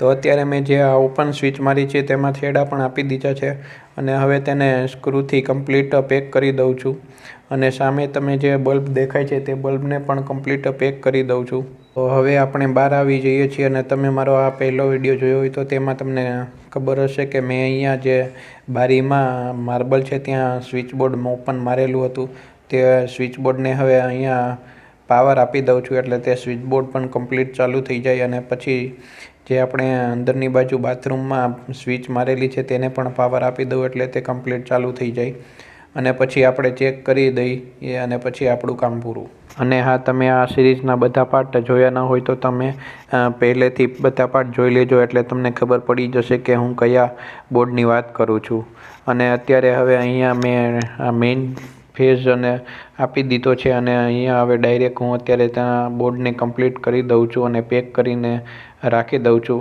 તો અત્યારે મેં જે આ ઓપન સ્વિચ મારી છે તેમાં છેડા પણ આપી દીધા છે અને હવે તેને સ્ક્રૂથી કમ્પ્લીટ પેક કરી દઉં છું. અને સામે તમે જે બલ્બ દેખાય છે તે બલ્બને પણ કમ્પ્લીટ પેક કરી દઉં છું. તો હવે આપણે બહાર આવી જઈએ છીએ અને તમે મારો આ પહેલો વિડીયો જોયો હોય તો તેમાં તમને ખબર હશે કે મેં અહીંયા જે બારીમાં માર્બલ છે ત્યાં સ્વિચબોર્ડ ઓપન મારેલું હતું. તે સ્વિચબોર્ડને હવે અહીંયા પાવર આપી દઉં છું એટલે તે સ્વિચબોર્ડ પણ કમ્પ્લીટ ચાલુ થઈ જાય અને પછી જે આપણે અંદરની બાજુ બાથરૂમમાં સ્વિચ મારેલી છે તેને પણ પાવર આપી દઉં એટલે તે કમ્પ્લીટ ચાલુ થઈ જાય અને પછી આપણે ચેક કરી દઈએ અને પછી આપણું કામ પૂરું. અને હા, તમે આ સિરીઝના બધા પાર્ટ જોયા ન હોય તો તમે પહેલેથી બધા પાર્ટ જોઈ લેજો એટલે તમને ખબર પડી જશે કે હું કયા બોર્ડની વાત કરું છું. અને અત્યારે હવે અહીંયા મેં આ મેઇન ફેઝ અને આપી દીધો છે અને અહીંયા હવે ડાયરેક્ટ હું અત્યારે ત્યાં બોર્ડને કમ્પ્લીટ કરી દઉં છું અને પેક કરીને રાખી દઉં છું.